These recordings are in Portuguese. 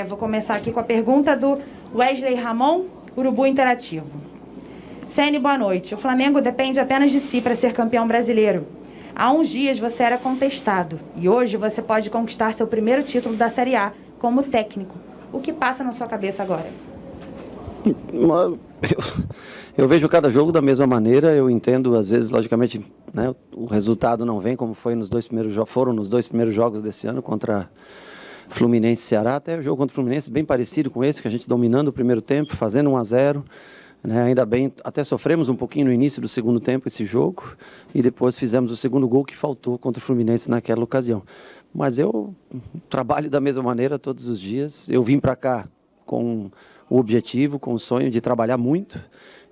Vou começar aqui com a pergunta do Wesley Ramon, Urubu Interativo. Ceni, boa noite. O Flamengo depende apenas de si para ser campeão brasileiro. Há uns dias você era contestado e hoje você pode conquistar seu primeiro título da Série A como técnico. O que passa na sua cabeça agora? Eu vejo cada jogo da mesma maneira. Eu entendo, às vezes, logicamente, né, o resultado não vem como foi foram nos dois primeiros jogos desse ano contra Fluminense e Ceará. Até o jogo contra o Fluminense bem parecido com esse, que a gente dominando o primeiro tempo, fazendo 1-0. Né, ainda bem, até sofremos um pouquinho no início do segundo tempo esse jogo e depois fizemos o segundo gol que faltou contra o Fluminense naquela ocasião. Mas eu trabalho da mesma maneira todos os dias. Eu vim para cá com o objetivo, com o sonho de trabalhar muito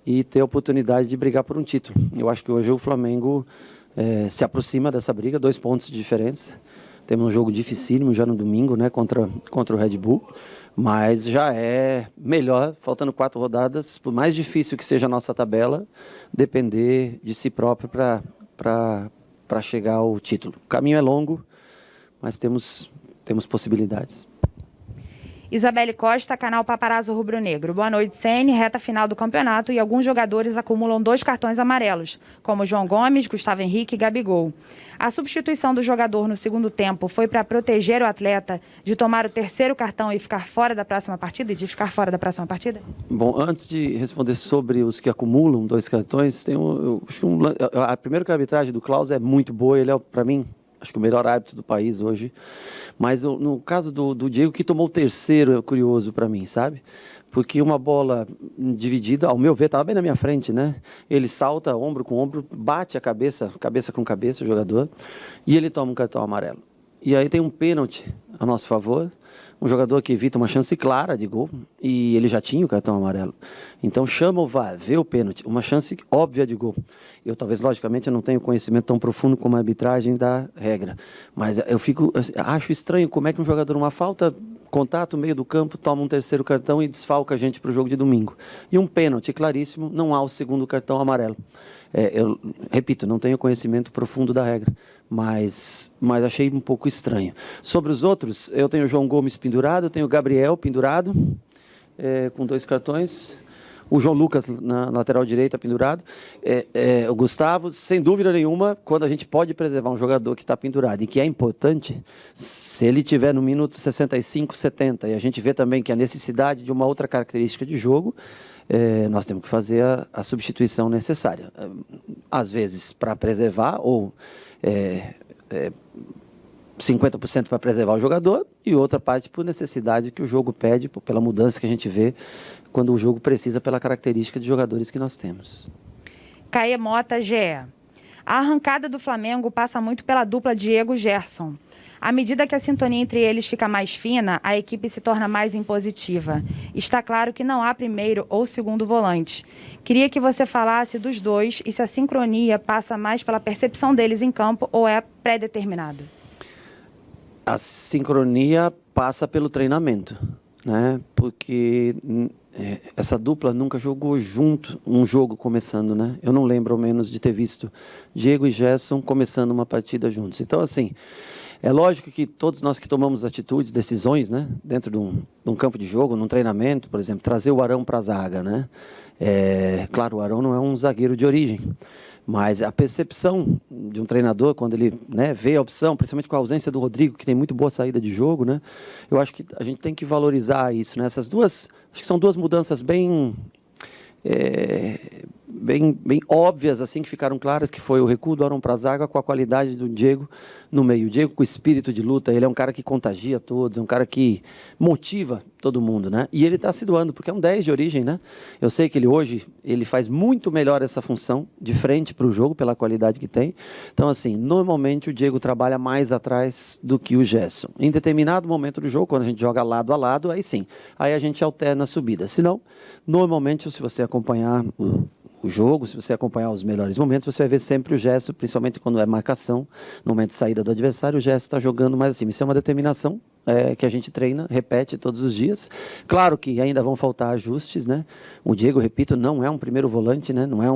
e ter a oportunidade de brigar por um título. Eu acho que hoje o Flamengo se aproxima dessa briga, 2 pontos de diferença. Temos um jogo dificílimo já no domingo, né, contra o Red Bull. Mas já é melhor, faltando 4 rodadas, por mais difícil que seja a nossa tabela, depender de si próprio para chegar ao título. O caminho é longo, mas temos possibilidades. Isabelle Costa, canal Paparazzo Rubro Negro. Boa noite, Ceni. Reta final do campeonato e alguns jogadores acumulam 2 cartões amarelos, como João Gomes, Gustavo Henrique e Gabigol. A substituição do jogador no segundo tempo foi para proteger o atleta de tomar o 3º cartão e ficar fora da próxima partida? Bom, antes de responder sobre os que acumulam 2 cartões, a primeira arbitragem do Klaus é muito boa, ele é, para mim, acho que o melhor árbitro do país hoje. Mas no caso do Diego, que tomou o 3º, é curioso para mim, sabe? Porque uma bola dividida, ao meu ver, estava bem na minha frente, né? Ele salta ombro com ombro, bate a cabeça com cabeça, o jogador, e ele toma um cartão amarelo. E aí tem um pênalti a nosso favor, um jogador que evita uma chance clara de gol, e ele já tinha o cartão amarelo. Então chama o VAR, vê o pênalti, uma chance óbvia de gol. Eu talvez, logicamente, eu não tenho conhecimento tão profundo como a arbitragem da regra, mas acho estranho como é que um jogador, uma falta, contato, meio do campo, toma um 3º cartão e desfalca a gente para o jogo de domingo. E um pênalti claríssimo, não há o 2º cartão amarelo. Eu repito, não tenho conhecimento profundo da regra, mas achei um pouco estranho. Sobre os outros, eu tenho o João Gomes pendurado, eu tenho o Gabriel pendurado, com 2 cartões, o João Lucas na lateral direita pendurado, o Gustavo, sem dúvida nenhuma, quando a gente pode preservar um jogador que está pendurado e que é importante, se ele tiver no minuto 65, 70, e a gente vê também que a necessidade de uma outra característica de jogo, nós temos que fazer a substituição necessária. Às vezes para preservar, ou 50% para preservar o jogador, e outra parte por necessidade que o jogo pede, pela mudança que a gente vê quando o jogo precisa, pela característica de jogadores que nós temos. Caê Mota, GE. A arrancada do Flamengo passa muito pela dupla Diego e Gerson. À medida que a sintonia entre eles fica mais fina, a equipe se torna mais impositiva. Está claro que não há primeiro ou segundo volante. Queria que você falasse dos dois e se a sincronia passa mais pela percepção deles em campo ou é pré-determinado. A sincronia passa pelo treinamento, né? Porque essa dupla nunca jogou junto, um jogo começando, né? Eu não lembro ao menos de ter visto Diego e Gerson começando uma partida juntos. Então, assim, é lógico que todos nós que tomamos atitudes, decisões, né, dentro de um campo de jogo, num treinamento, por exemplo, trazer o Arão para a zaga, né? Claro, o Arão não é um zagueiro de origem, mas a percepção de um treinador, quando ele, né, vê a opção, principalmente com a ausência do Rodrigo, que tem muito boa saída de jogo, né? Eu acho que a gente tem que valorizar isso, né? Essas duas, acho que são 2 mudanças bem óbvias, assim, que ficaram claras, que foi o recuo do Arão para a zaga com a qualidade do Diego no meio. O Diego com espírito de luta, ele é um cara que contagia todos, é um cara que motiva todo mundo, né? E ele está se doando, porque é um 10 de origem, né? Eu sei que hoje ele faz muito melhor essa função de frente para o jogo, pela qualidade que tem. Então, assim, normalmente o Diego trabalha mais atrás do que o Gerson. Em determinado momento do jogo, quando a gente joga lado a lado, aí sim, aí a gente alterna a subida. Senão, normalmente, se você acompanhar o jogo, se você acompanhar os melhores momentos, você vai ver sempre o Gerson, principalmente quando é marcação, no momento de saída do adversário, o Gerson está jogando mais acima. Isso é uma determinação que a gente treina, repete todos os dias. Claro que ainda vão faltar ajustes, né? O Diego, repito, não é um primeiro volante, né? Não é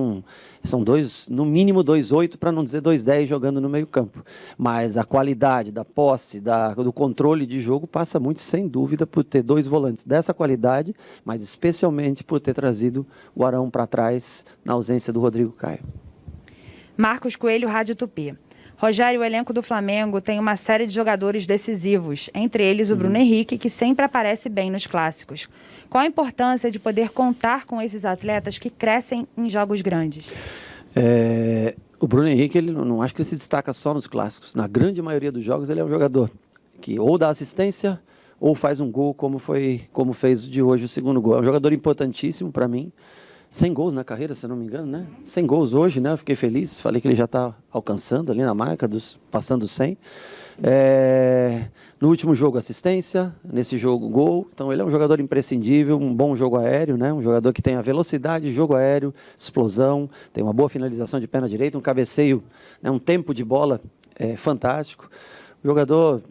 são no mínimo 2,8, para não dizer 2,10 jogando no meio-campo. Mas a qualidade da posse, do controle de jogo passa muito, sem dúvida, por ter 2 volantes dessa qualidade, mas especialmente por ter trazido o Arão para trás na ausência do Rodrigo Caio. Marcos Coelho, Rádio Tupi. Rogério, o elenco do Flamengo tem uma série de jogadores decisivos, entre eles o Bruno Henrique, que sempre aparece bem nos clássicos. Qual a importância de poder contar com esses atletas que crescem em jogos grandes? O Bruno Henrique, ele não acho que ele se destaca só nos clássicos. Na grande maioria dos jogos, ele é um jogador que ou dá assistência ou faz um gol, como fez de hoje o segundo gol. É um jogador importantíssimo para mim. 100 gols na carreira, se eu não me engano, né? 100 gols hoje, né? Eu fiquei feliz. Falei que ele já está alcançando ali na marca, passando 100. No último jogo, assistência. Nesse jogo, gol. Então, ele é um jogador imprescindível, um bom jogo aéreo, né? Um jogador que tem a velocidade, jogo aéreo, explosão, tem uma boa finalização de perna direita, um cabeceio, né? Um tempo de bola fantástico. Jogador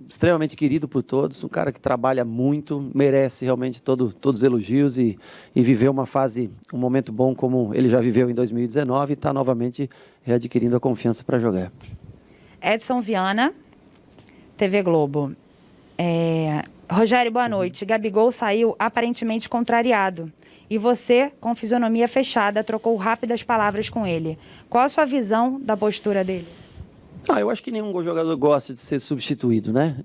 extremamente querido por todos, um cara que trabalha muito, merece realmente todos os elogios e viveu um momento bom como ele já viveu em 2019 e está novamente readquirindo a confiança para jogar. Edson Viana, TV Globo. Rogério, boa noite. Gabigol saiu aparentemente contrariado e você, com fisionomia fechada, trocou rápidas palavras com ele. Qual a sua visão da postura dele? Eu acho que nenhum jogador gosta de ser substituído, né?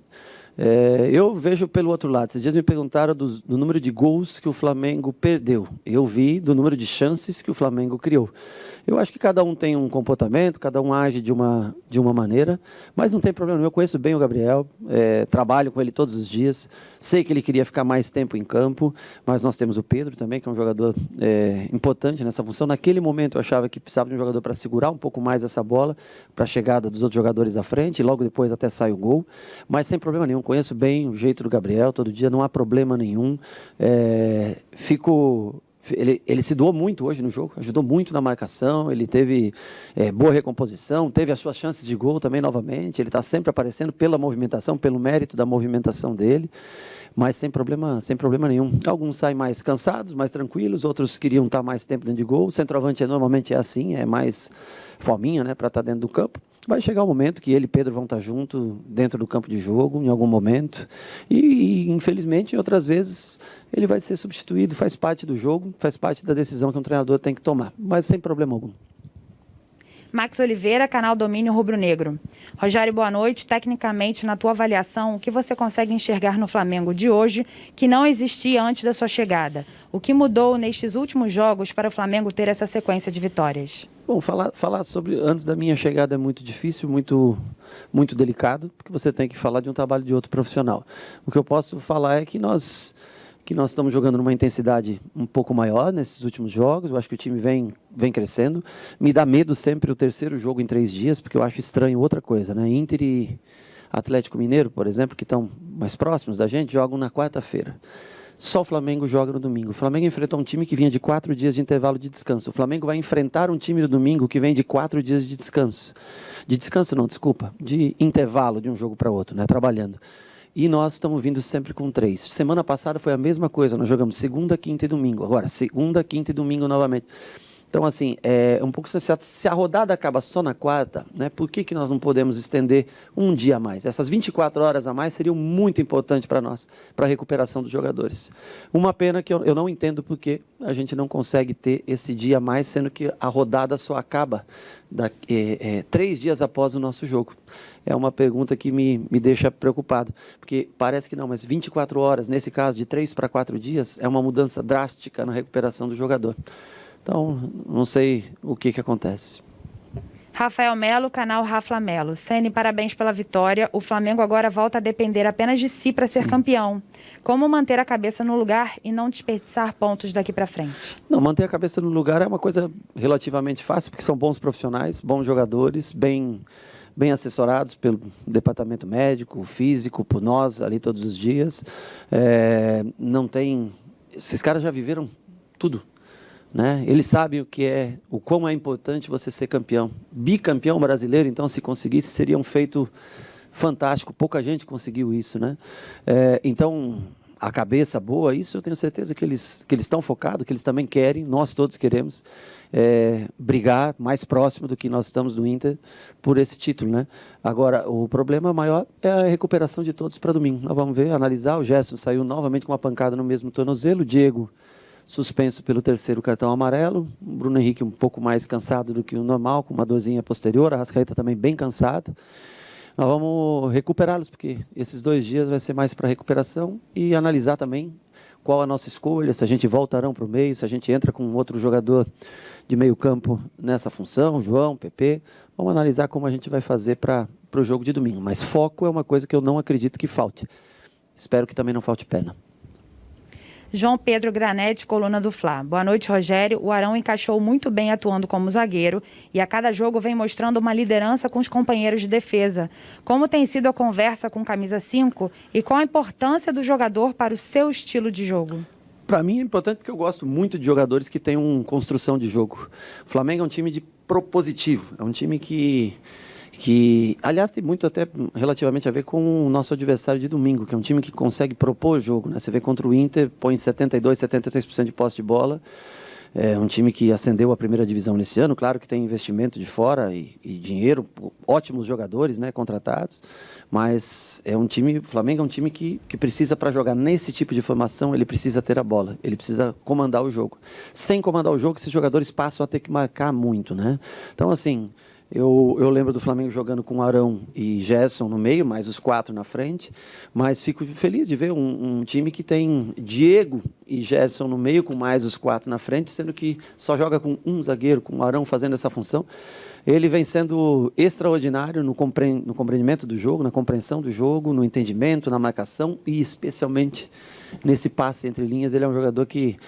Eu vejo pelo outro lado. Esses dias me perguntaram do número de gols que o Flamengo perdeu. Eu vi do número de chances que o Flamengo criou. Eu acho que cada um tem um comportamento, cada um age de uma maneira, mas não tem problema. Eu conheço bem o Gabriel, trabalho com ele todos os dias, sei que ele queria ficar mais tempo em campo, mas nós temos o Pedro também, que é um jogador importante nessa função. Naquele momento eu achava que precisava de um jogador para segurar um pouco mais essa bola, para a chegada dos outros jogadores à frente, e logo depois até sai o gol, mas sem problema nenhum. Conheço bem o jeito do Gabriel, todo dia, não há problema nenhum. Ele se doou muito hoje no jogo, ajudou muito na marcação, ele teve boa recomposição, teve as suas chances de gol também novamente, ele está sempre aparecendo pela movimentação, pelo mérito da movimentação dele, mas sem problema nenhum. Alguns saem mais cansados, mais tranquilos, outros queriam estar mais tempo dentro de gol. O centroavante normalmente é assim, é mais fominha, né, para estar dentro do campo. Vai chegar o momento que ele e Pedro vão estar juntos dentro do campo de jogo, em algum momento. E infelizmente, outras vezes, ele vai ser substituído, faz parte do jogo, faz parte da decisão que um treinador tem que tomar, mas sem problema algum. Max Oliveira, canal Domínio Rubro Negro. Rogério, boa noite. Tecnicamente, na tua avaliação, o que você consegue enxergar no Flamengo de hoje que não existia antes da sua chegada? O que mudou nestes últimos jogos para o Flamengo ter essa sequência de vitórias? Bom, falar sobre antes da minha chegada é muito difícil, muito delicado, porque você tem que falar de um trabalho de outro profissional. O que eu posso falar é que nós estamos jogando numa intensidade um pouco maior nesses últimos jogos. Eu acho que o time vem crescendo. Me dá medo sempre o terceiro jogo em 3 dias, porque eu acho estranho outra coisa, né? Inter e Atlético Mineiro, por exemplo, que estão mais próximos da gente, jogam na quarta-feira. Só o Flamengo joga no domingo. O Flamengo enfrentou um time que vinha de 4 dias de intervalo de descanso. O Flamengo vai enfrentar um time no domingo que vem de 4 dias de descanso. De intervalo de um jogo para outro, né? Trabalhando. E nós estamos vindo sempre com 3. Semana passada foi a mesma coisa, nós jogamos segunda, quinta e domingo. Agora, segunda, quinta e domingo novamente. Então, assim, um pouco se a rodada acaba só na quarta, né, por que nós não podemos estender um dia a mais? Essas 24 horas a mais seriam muito importantes para nós, para a recuperação dos jogadores. Uma pena que eu não entendo por que a gente não consegue ter esse dia a mais, sendo que a rodada só acaba 3 dias após o nosso jogo. É uma pergunta que me deixa preocupado, porque parece que não, mas 24 horas, nesse caso, de 3 para 4 dias, é uma mudança drástica na recuperação do jogador. Então, não sei o que acontece. Rafael Melo, canal Rafa Melo. Ceni, parabéns pela vitória. O Flamengo agora volta a depender apenas de si para ser campeão. Como manter a cabeça no lugar e não desperdiçar pontos daqui para frente? Não, manter a cabeça no lugar é uma coisa relativamente fácil, porque são bons profissionais, bons jogadores, bem assessorados pelo departamento médico, físico, por nós ali todos os dias. Esses caras já viveram tudo. Né? Eles sabem o quão é importante você ser campeão. Bicampeão brasileiro, então, se conseguisse, seria um feito fantástico, pouca gente conseguiu isso, né? Então, a cabeça boa, isso eu tenho certeza que eles estão focados, que eles também querem, nós todos queremos brigar mais próximo do que nós estamos do Inter por esse título, né? Agora, o problema maior é a recuperação de todos para domingo. Nós vamos ver, analisar, o Gerson saiu novamente com uma pancada no mesmo tornozelo, o Diego suspenso pelo 3º cartão amarelo, o Bruno Henrique um pouco mais cansado do que o normal, com uma dorzinha posterior, a Arrascaeta também bem cansado. Nós vamos recuperá-los, porque esses 2 dias vai ser mais para recuperação e analisar também qual a nossa escolha, se a gente volta Arão para o meio, se a gente entra com outro jogador de meio campo nessa função, João, PP. Vamos analisar como a gente vai fazer para o jogo de domingo. Mas foco é uma coisa que eu não acredito que falte. Espero que também não falte perna. João Pedro Granete, coluna do Fla. Boa noite, Rogério. O Arão encaixou muito bem atuando como zagueiro e a cada jogo vem mostrando uma liderança com os companheiros de defesa. Como tem sido a conversa com camisa 5 e qual a importância do jogador para o seu estilo de jogo? Para mim é importante porque eu gosto muito de jogadores que tenham construção de jogo. O Flamengo é um time de propositivo, é um time que aliás, tem muito até relativamente a ver com o nosso adversário de domingo, que é um time que consegue propor o jogo, né? Você vê contra o Inter, põe 72%, 73% de posse de bola. É um time que ascendeu a primeira divisão nesse ano, claro que tem investimento de fora e dinheiro, ótimos jogadores, né, contratados, mas é um time, o Flamengo é um time que precisa, para jogar nesse tipo de formação, ele precisa ter a bola, ele precisa comandar o jogo. Sem comandar o jogo, esses jogadores passam a ter que marcar muito, né? Então, assim, eu lembro do Flamengo jogando com Arão e Gerson no meio, mais os 4 na frente, mas fico feliz de ver um time que tem Diego e Gerson no meio, com mais os 4 na frente, sendo que só joga com um zagueiro, com o Arão fazendo essa função. Ele vem sendo extraordinário no compreendimento do jogo, na compreensão do jogo, no entendimento, na marcação e especialmente nesse passe entre linhas. Ele é um jogador que...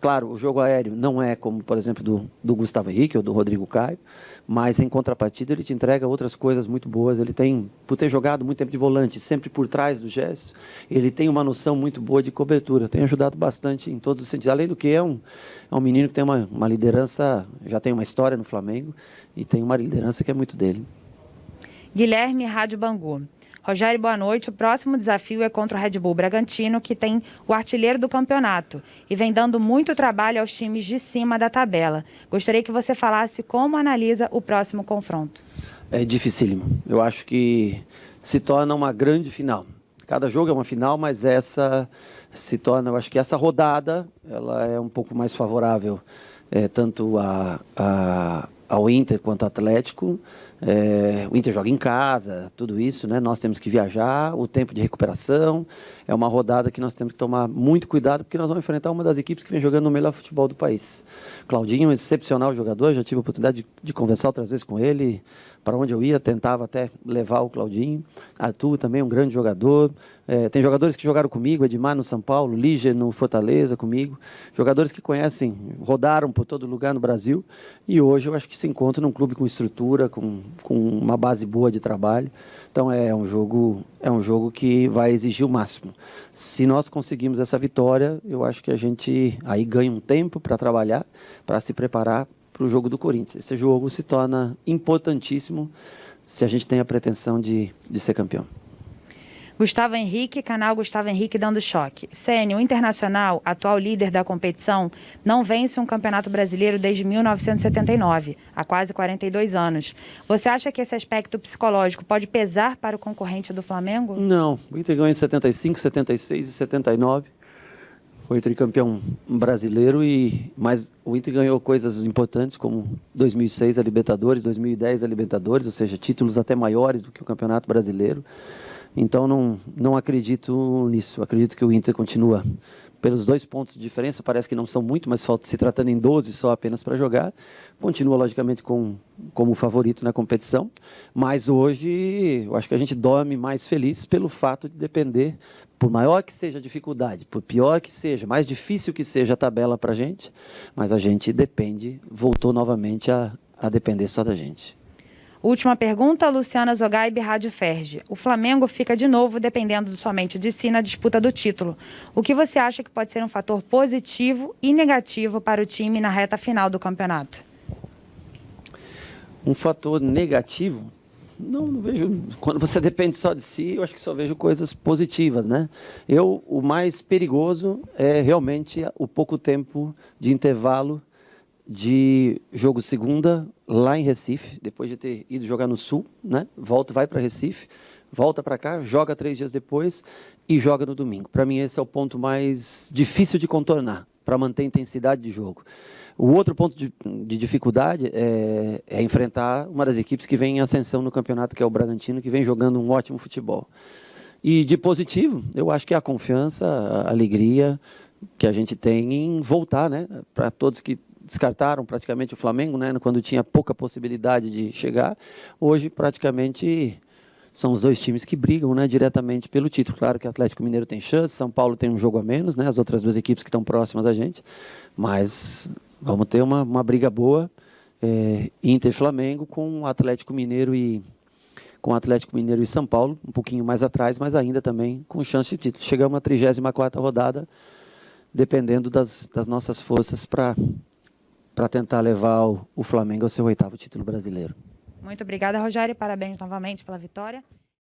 Claro, o jogo aéreo não é como, por exemplo, do Gustavo Henrique ou do Rodrigo Caio, mas em contrapartida ele te entrega outras coisas muito boas. Ele tem, por ter jogado muito tempo de volante, sempre por trás do Gerson, ele tem uma noção muito boa de cobertura. Tem ajudado bastante em todos os sentidos. Além do que é um menino que tem uma liderança, já tem uma história no Flamengo e tem uma liderança que é muito dele. Guilherme, Rádio Bangu. Rogério, boa noite. O próximo desafio é contra o Red Bull Bragantino, que tem o artilheiro do campeonato e vem dando muito trabalho aos times de cima da tabela. Gostaria que você falasse como analisa o próximo confronto. É dificílimo. Eu acho que se torna uma grande final. Cada jogo é uma final, mas essa se torna, eu acho que essa rodada ela é um pouco mais favorável tanto ao Inter quanto ao Atlético. O Inter joga em casa, tudo isso, né? Nós temos que viajar, o tempo de recuperação. É uma rodada que nós temos que tomar muito cuidado, porque nós vamos enfrentar uma das equipes que vem jogando no melhor futebol do país. Claudinho é um excepcional jogador, já tive a oportunidade de conversar outras vezes com ele. Para onde eu ia, tentava até levar o Claudinho. Arthur também é um grande jogador. Tem jogadores que jogaram comigo, Edmar no São Paulo, Líger no Fortaleza comigo. Jogadores que conhecem, rodaram por todo lugar no Brasil. E hoje eu acho que se encontra num clube com estrutura, com uma base boa de trabalho. Então é um jogo que vai exigir o máximo. Se nós conseguirmos essa vitória, eu acho que a gente aí ganha um tempo para trabalhar, para se preparar para o jogo do Corinthians. Esse jogo se torna importantíssimo se a gente tem a pretensão de ser campeão. Gustavo Henrique, canal Gustavo Henrique dando choque. Sênio, o Internacional, atual líder da competição, não vence um campeonato brasileiro desde 1979, há quase 42 anos. Você acha que esse aspecto psicológico pode pesar para o concorrente do Flamengo? Não, o Inter ganhou em 75, 76 e 79. Foi tricampeão brasileiro, mas o Inter ganhou coisas importantes, como 2006 a Libertadores, 2010 a Libertadores, ou seja, títulos até maiores do que o Campeonato Brasileiro. Então, não acredito nisso. Acredito que o Inter continua pelos 2 pontos de diferença, parece que não são muito, mas falta se tratando em 12 só apenas para jogar. Continua, logicamente, como favorito na competição. Mas hoje, eu acho que a gente dorme mais feliz pelo fato de depender, por maior que seja a dificuldade, por pior que seja, mais difícil que seja a tabela para a gente, mas a gente voltou novamente a depender só da gente. Última pergunta, Luciana Zogaib, Rádio Ferge. O Flamengo fica de novo dependendo somente de si na disputa do título. O que você acha que pode ser um fator positivo e negativo para o time na reta final do campeonato? Um fator negativo, Não vejo. Quando você depende só de si, eu acho que só vejo coisas positivas, né? O mais perigoso é realmente o pouco tempo de intervalo de jogo segunda lá em Recife, depois de ter ido jogar no Sul, né? Vai para Recife, volta para cá, joga 3 dias depois e joga no domingo. Para mim esse é o ponto mais difícil de contornar para manter a intensidade de jogo. O outro ponto de dificuldade é enfrentar uma das equipes que vem em ascensão no campeonato, que é o Bragantino, que vem jogando um ótimo futebol. E de positivo, eu acho que é a confiança, a alegria que a gente tem em voltar, né? Para todos que descartaram praticamente o Flamengo, né? Quando tinha pouca possibilidade de chegar, hoje praticamente são os dois times que brigam, né, diretamente pelo título. Claro que o Atlético Mineiro tem chance, São Paulo tem um jogo a menos, né? As outras duas equipes que estão próximas a gente, mas vamos ter uma briga boa, Inter e Flamengo com o Atlético Mineiro e São Paulo, um pouquinho mais atrás, mas ainda também com chance de título. Chegamos à 34ª rodada, dependendo das nossas forças para tentar levar o Flamengo ao seu 8º título brasileiro. Muito obrigada, Rogério. Parabéns novamente pela vitória.